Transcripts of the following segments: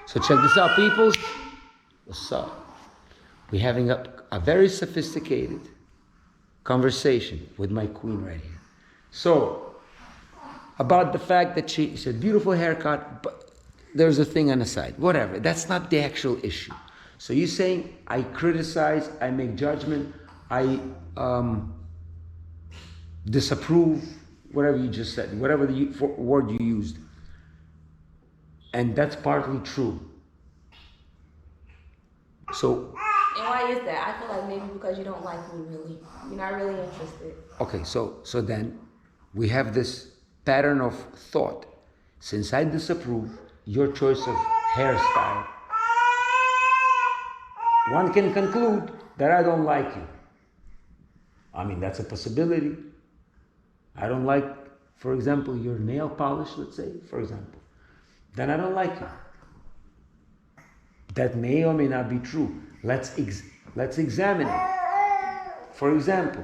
So check this out, peoples. What's up? We're having a very sophisticated conversation with my queen right here. So, about the fact that she said, beautiful haircut, but there's a thing on the side. Whatever, that's not the actual issue. So you're saying, I criticize, I make judgment, I disapprove, whatever you just said, whatever the word you used. And that's partly true. So. And why is that? I feel like maybe because you don't like me really. You're not really interested. Okay, so then we have this pattern of thought. Since I disapprove your choice of hairstyle, one can conclude that I don't like you. I mean, that's a possibility. I don't like, for example, your nail polish, let's say, for example. Then I don't like you. That may or may not be true. Let's examine it. For example,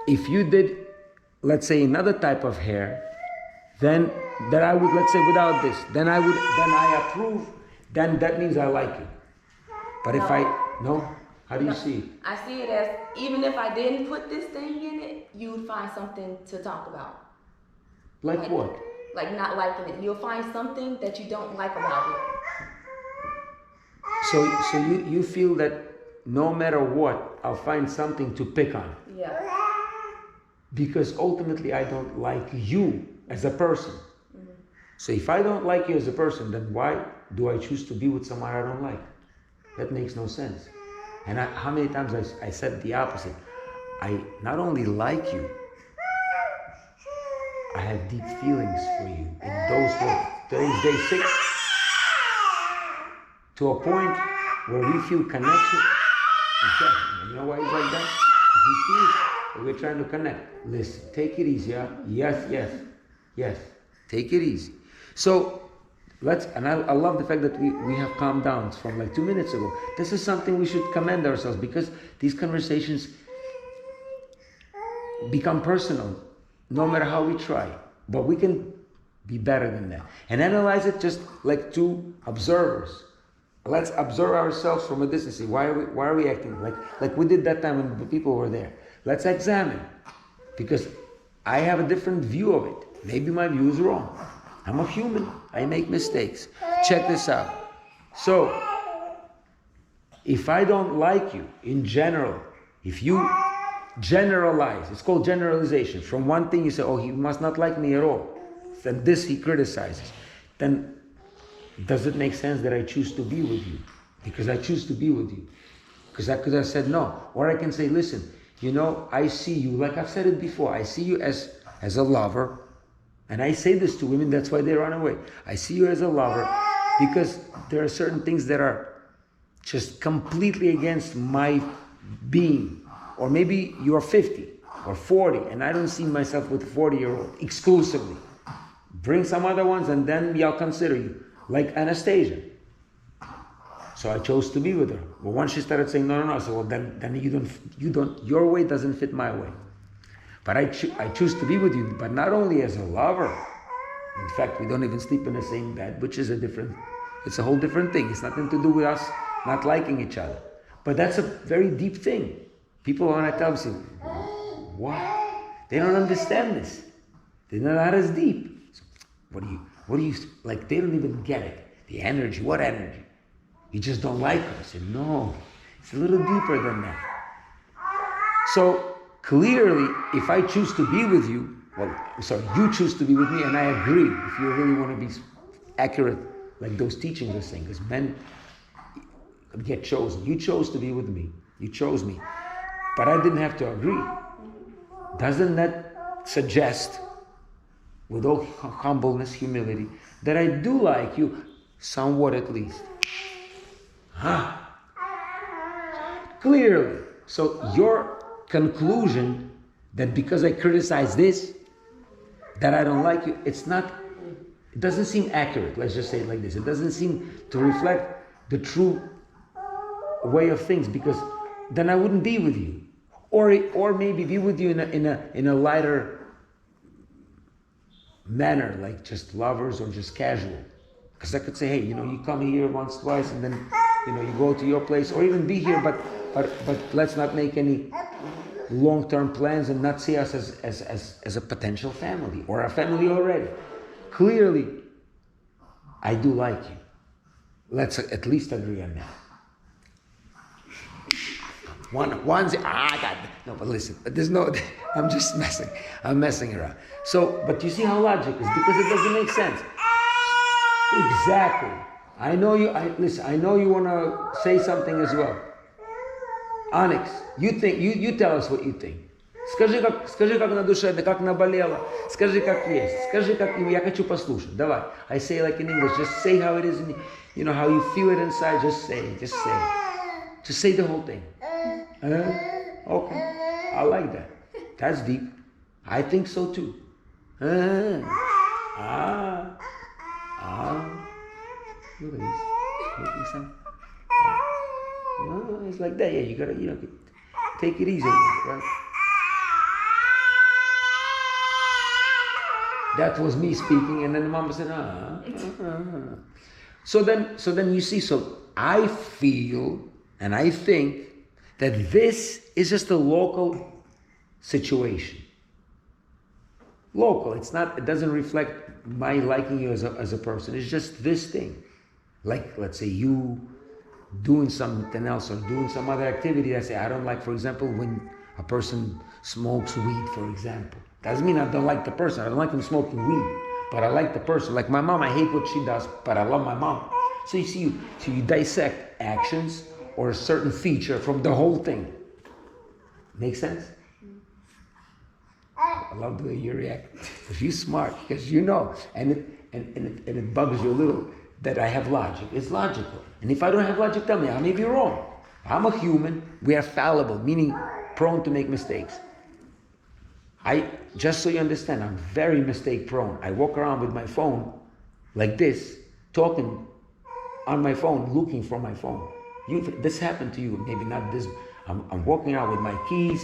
if you did, let's say, another type of hair, then that I would, let's say, without this, then I approve, then that means I like you. But if how do you see it? I see it as, even if I didn't put this thing in it, you would find something to talk about. Like what? Like not liking it. You'll find something that you don't like about it. So you feel that no matter what, I'll find something to pick on. Yeah. Because ultimately I don't like you as a person. Mm-hmm. So if I don't like you as a person, then why do I choose to be with someone I don't like? That makes no sense. And how many times I said the opposite? I not only like you, I have deep feelings for you. And those were, today's day 6, to a point where we feel connection. You know why it's like that? Because he feels that we're trying to connect. Listen, take it easy, yeah? Yes. Take it easy. So, I love the fact that we have calmed down from like 2 minutes ago. This is something we should commend ourselves, because these conversations become personal no matter how we try. But we can be better than that. And analyze it just like two observers. Let's observe ourselves from a distance. See, why are we acting like we did that time when the people were there? Let's examine, because I have a different view of it. Maybe my view is wrong. I'm a human. I make mistakes. Check this out. So, if I don't like you in general, if you generalize, it's called generalization. From one thing you say, oh, he must not like me at all. Then this he criticizes. Then does it make sense that I choose to be with you? Because I choose to be with you. Because I could have said no. Or I can say, listen, I see you, like I've said it before, I see you as a lover. And I say this to women, that's why they run away. I see you as a lover because there are certain things that are just completely against my being. Or maybe you're 50 or 40 and I don't see myself with a 40-year-old exclusively. Bring some other ones and then I'll consider you. Like Anastasia. So I chose to be with her. But once she started saying no, I said, well then you don't, your way doesn't fit my way. But I choose to be with you, but not only as a lover. In fact, we don't even sleep in the same bed, which is it's a whole different thing. It's nothing to do with us not liking each other. But that's a very deep thing. People want to tell me, what? They don't understand this. They're not as deep. So what do you, like, they don't even get it. The energy, what energy? You just don't like her. I said, no, it's a little deeper than that. So, clearly, if I choose to be with you, you choose to be with me, and I agree, if you really want to be accurate, like those teachings are saying, because men get chosen. You chose to be with me. You chose me. But I didn't have to agree. Doesn't that suggest, with all humbleness, humility, that I do like you, somewhat at least? Clearly. So your conclusion that because I criticize this, that I don't like you, it doesn't seem accurate. Let's just say it like this. It doesn't seem to reflect the true way of things, because then I wouldn't be with you. Or maybe be with you in a lighter manner, like just lovers or just casual. Because I could say, hey, you come here once, twice, and then, you go to your place, or even be here, but let's not make any long-term plans and not see us as a potential family, or a family already. Clearly, I do like you. Let's at least agree on that. No, but listen, there's no, I'm just messing around. So, but you see how logic is, because it doesn't make sense. Exactly. I know you want to say something as well. Onyx, you tell us what you think. Скажи, как на душе, как наболело. Скажи, как есть. Скажи, как я хочу послушать. Давай. I say like in English. Just say how it is, how you feel it inside. Just say it. Just say the whole thing. Okay. I like that. That's deep. I think so too. Look at this. Making some. It's like that. Yeah, you gotta, take it easy, right? That was me speaking, and then the mama said, So then you see, so I feel and I think that this is just a local situation. Local. It doesn't reflect my liking you as a person. It's just this thing. Like, let's say you doing something else or doing some other activity that I say I don't like, for example, when a person smokes weed, for example. Doesn't mean I don't like the person. I don't like them smoking weed, but I like the person. Like my mom, I hate what she does, but I love my mom. So you dissect actions or a certain feature from the whole thing. Make sense? I love the way you react. Because you're smart, because you know, and it bugs you a little that I have logic. It's logical. And if I don't have logic, tell me, I may be wrong. I'm a human. We are fallible, meaning prone to make mistakes. Just so you understand, I'm very mistake prone. I walk around with my phone like this, talking on my phone, looking for my phone. This happened to you, maybe not this. I'm walking around with my keys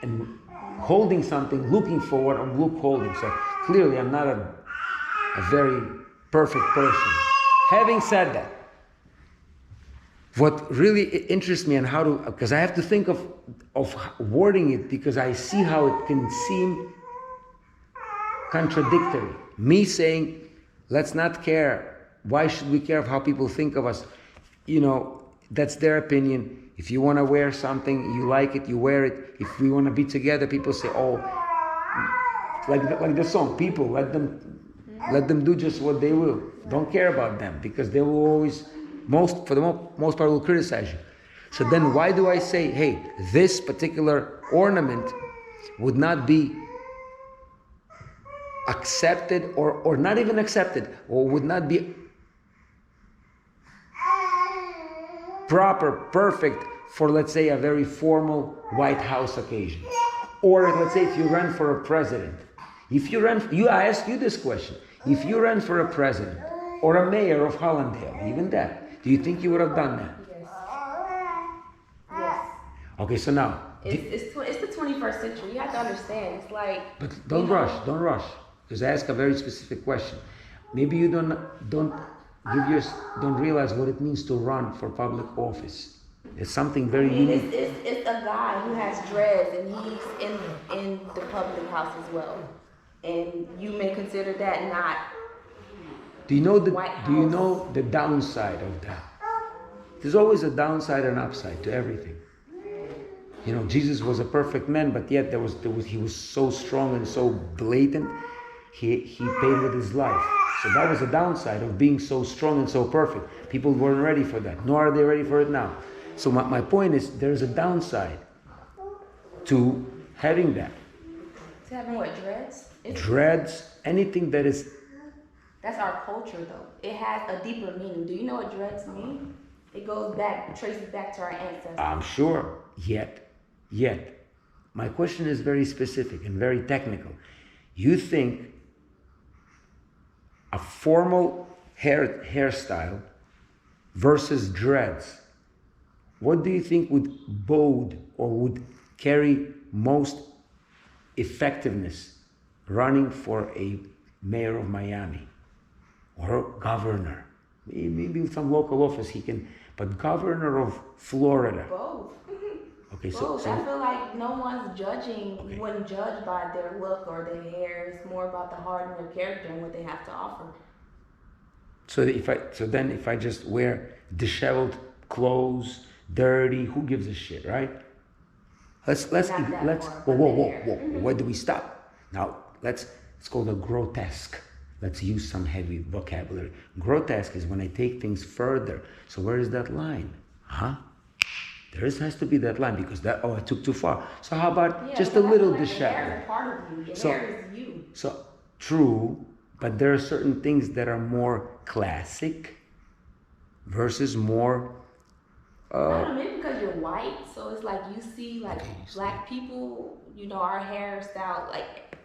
and holding something, looking for what I'm holding. So clearly I'm not a very perfect person. Having said that, what really interests me and because I have to think of wording it, because I see how it can seem contradictory. Me saying, let's not care. Why should we care of how people think of us? That's their opinion. If you want to wear something, you like it, you wear it. If we want to be together, people say, like the song, people, let them do just what they will. Don't care about them, because they will always, for the most part, will criticize you. So then why do I say, hey, this particular ornament would not be accepted or not even accepted, or would not be proper, perfect for, let's say, a very formal White House occasion. Or let's say if you run for a president. I ask you this question. If you ran for a president or a mayor of Hollandale, even that, do you think you would have done that? Yes. Okay, so now. It's the 21st century. You have to understand. It's like. But don't rush. Because I ask a very specific question. Maybe you don't realize what it means to run for public office. It's something very unique. It's a guy who has dreads, and he's in the public house as well. And you may consider that not. Do you know the downside of that? There's always a downside and upside to everything. Jesus was a perfect man, but yet he was so strong and so blatant. He paid with his life. So that was a downside of being so strong and so perfect. People weren't ready for that, nor are they ready for it now. So my point is, there's a downside to having that. To having what, dreads? Dreads, anything that is. That's our culture, though. It has a deeper meaning. Do you know what dreads mean? It traces back to our ancestors. I'm sure. Yet. My question is very specific and very technical. You think a formal hairstyle versus dreads, what do you think would bode or would carry most effectiveness running for a mayor of Miami or governor Maybe some local office he can, but governor of Florida. Both. Okay, Both. so I feel like no one's judging. Okay. You wouldn't judge by their look or their hair. It's more about the heart and their character and what they have to offer. so then if I just wear disheveled clothes, dirty, who gives a shit, right? Let's Not that far, whoa. Where do we stop? Now it's called a grotesque. Let's use some heavy vocabulary. Grotesque is when I take things further. So where is that line? There has to be that line because I took too far. So how about just a little disheveled? The hair is a part of you. The hair is you. So true, but there are certain things that are more classic versus more. I don't know, maybe because you're white, so it's like you see like black people. You know, our hairstyle, like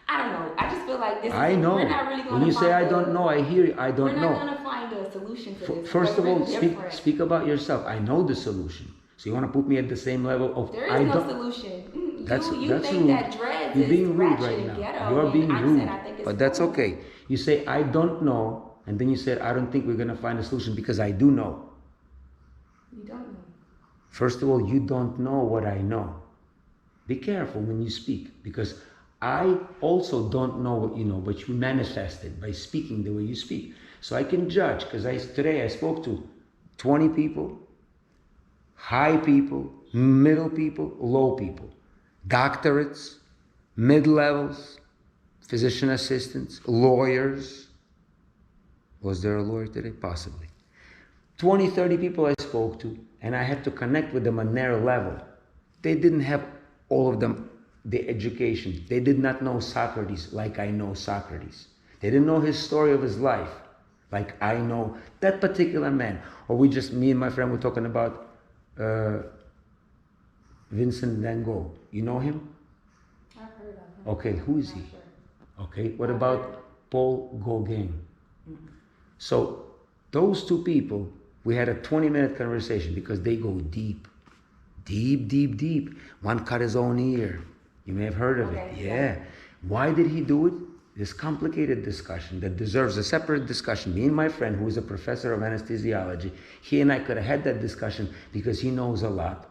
I don't know. I just feel like this. I know. We're not really going when you say I don't know, I hear you. I don't know. We're not going to find a solution to this. First of all, different. speak about yourself. I know the solution. So you want to put me at the same level of There is I no don't. solution. That's you think rude. that dreads You're is being rude ratchet right and now. ghetto, You're being and rude. I think it's But that's cool. okay. You say I don't know, and then you said I don't think we're gonna find a solution because I do know. You don't know. First of all, you don't know what I know. Be careful when you speak because I also don't know what you know, but you manifest it by speaking the way you speak. So I can judge because today I spoke to 20 people, high people, middle people, low people, doctorates, mid-levels, physician assistants, lawyers. Was there a lawyer today? Possibly. 20, 30 people I spoke to, and I had to connect with them on their level. They didn't have all of them the education. They did not know Socrates like I know Socrates. They didn't know his story of his life like I know that particular man. Or me and my friend were talking about Vincent van Gogh. You know him? I've heard of him. Okay, who is he? Sure. Okay, what about Paul Gauguin? So those two people, we had a 20-minute conversation because they go deep. One cut his own ear. You may have heard of it. Yeah. Why did he do it? This complicated discussion that deserves a separate discussion. Me and my friend, who is a professor of anesthesiology, he and I could have had that discussion because he knows a lot.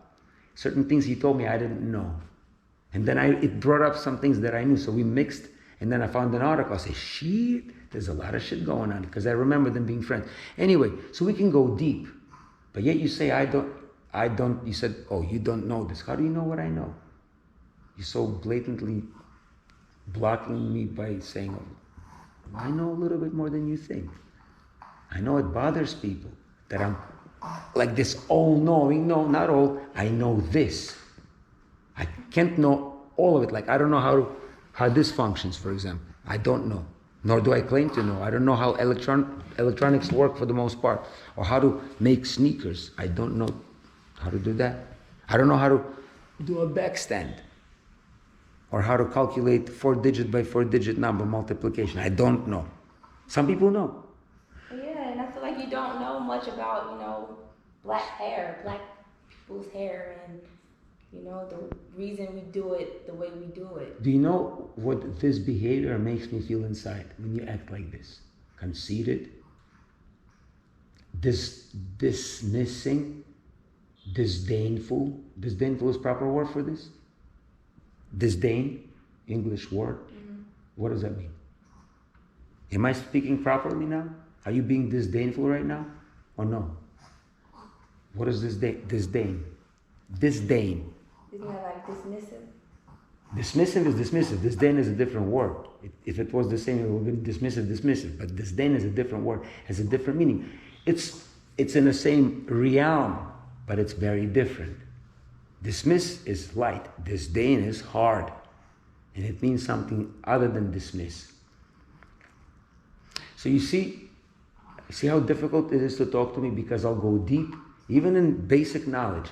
Certain things he told me I didn't know. And then it brought up some things that I knew. So we mixed, and then I found an article. I say, shit, there's a lot of shit going on because I remember them being friends. Anyway, so we can go deep. But yet you say, I don't, you said, oh, you don't know this. How do you know what I know? You're so blatantly blocking me by saying, oh, I know a little bit more than you think. I know it bothers people that I'm like this all-knowing. No, not all. I know this. I can't know all of it. Like I don't know how this functions, for example. I don't know. Nor do I claim to know. I don't know how electronics work for the most part. Or how to make sneakers. I don't know how to do that. I don't know how to do a backstand. Or how to calculate 4-digit by 4-digit number multiplication. I don't know. Some people know. Yeah, and I feel like you don't know much about, black people's hair, and, the reason we do it the way we do it. Do you know what this behavior makes me feel inside when you act like this? Conceited, dismissing, disdainful. Disdainful is proper word for this? Disdain, English word. Mm-hmm. What does that mean? Am I speaking properly now? Are you being disdainful right now? Or no? What is disdain? Disdain. Disdain. Isn't that like dismissive? Dismissive is dismissive. Disdain is a different word. If it was the same, it would have been dismissive. But disdain is a different word, has a different meaning. It's in the same realm, but it's very different. Dismiss is light. Disdain is hard. And it means something other than dismiss. So you see how difficult it is to talk to me because I'll go deep, even in basic knowledge.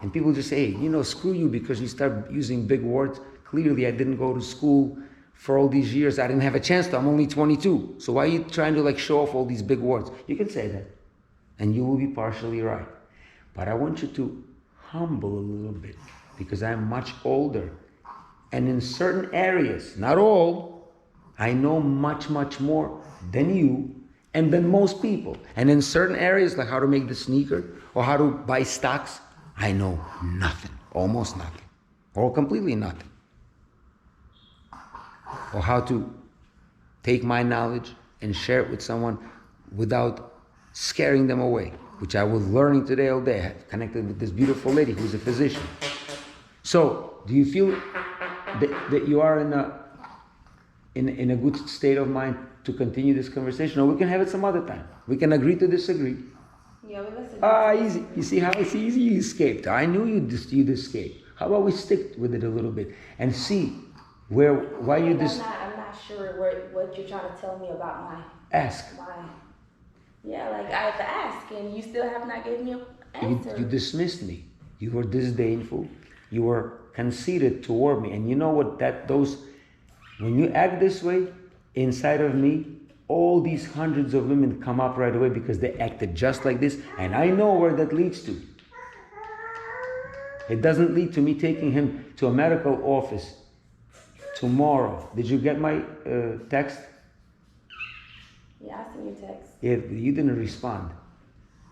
And people just say, hey, screw you because you start using big words. Clearly, I didn't go to school for all these years. I didn't have a chance to. I'm only 22. So why are you trying to show off all these big words? You can say that. And you will be partially right. But I want you to humble a little bit because I'm much older. And in certain areas, not all, I know much, much more than you. and than most people. And in certain areas, like how to make the sneaker or how to buy stocks, I know nothing, almost nothing, or completely nothing. Or how to take my knowledge and share it with someone without scaring them away, which I was learning today all day. I have connected with this beautiful lady who's a physician. So, do you feel that you are in a good state of mind to continue this conversation, or we can have it some other time? We can agree to disagree. Yeah, but let's Easy. You see how it's easy? You escaped. I knew you'd escape. How about we stick with it a little bit and see why you I'm not sure what you're trying to tell me about ask. Yeah, like I have to ask, and you still have not given me an answer. You dismissed me. You were disdainful. You were conceited toward me. And you know what? When you act this way, inside of me, all these hundreds of women come up right away because they acted just like this. And I know where that leads to. It doesn't lead to me taking him to a medical office tomorrow. Did you get my text? Yeah, I seen your text. Yeah, you didn't respond.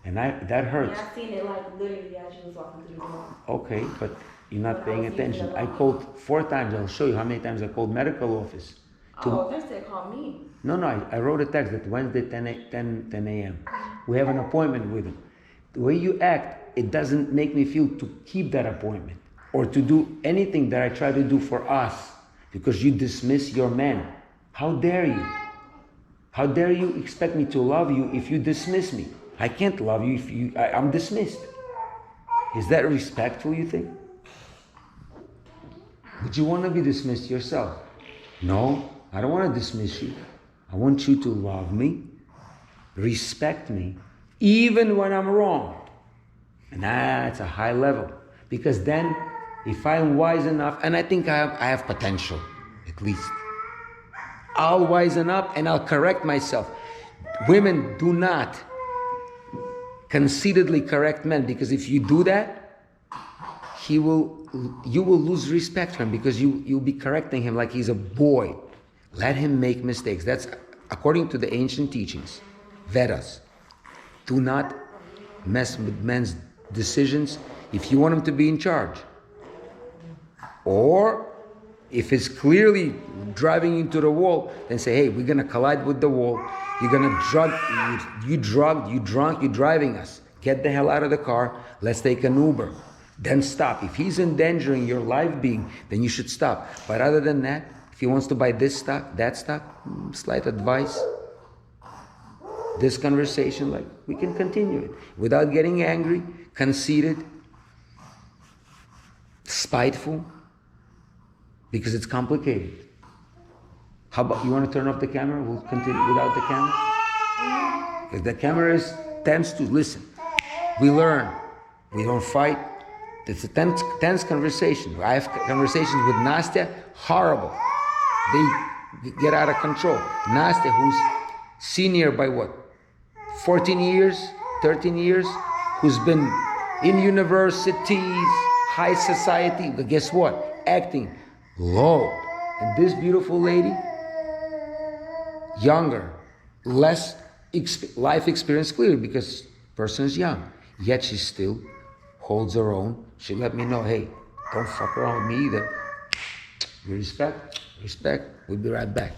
And that hurts. Yeah, I seen it like literally as you was walking through the door. Okay, but you're not paying attention. I called 4 times. I'll show you how many times I called medical office. They said call me. No, I wrote a text that Wednesday 10 a.m. We have an appointment with him. The way you act, it doesn't make me feel to keep that appointment or to do anything that I try to do for us because you dismiss your men. How dare you? How dare you expect me to love you if you dismiss me? I can't love you if I'm dismissed. Is that respectful, you think? Would you want to be dismissed yourself? No, I don't want to dismiss you. I want you to love me, respect me, even when I'm wrong. And that's a high level. Because then, if I'm wise enough, and I think I have potential, at least, I'll wisen up and I'll correct myself. Women do not conceitedly correct men, because if you do that, you will lose respect for him because you'll be correcting him like he's a boy. Let him make mistakes. That's according to the ancient teachings, Vedas. Do not mess with men's decisions if you want him to be in charge. Or if it's clearly driving into the wall, then say, hey, we're going to collide with the wall. You're going to you drugged, you drunk, you're driving us. Get the hell out of the car. Let's take an Uber. Then stop. If he's endangering your life being, then you should stop. But other than that, if he wants to buy this stock, that stock, slight advice, this conversation, like, we can continue it without getting angry, conceited, spiteful, because it's complicated. How about, you want to turn off the camera? We'll continue without the camera. If the camera tends to listen, we learn. We don't fight. It's a tense conversation. I have conversations with Nastya, horrible. They get out of control. Nastya, who's senior by 14 years, 13 years, who's been in universities, high society, but guess what? Acting low. And this beautiful lady, younger, less life experience, clearly, because person is young, yet she still holds her own. She let me know, hey, don't fuck around with me either. Respect. We'll be right back.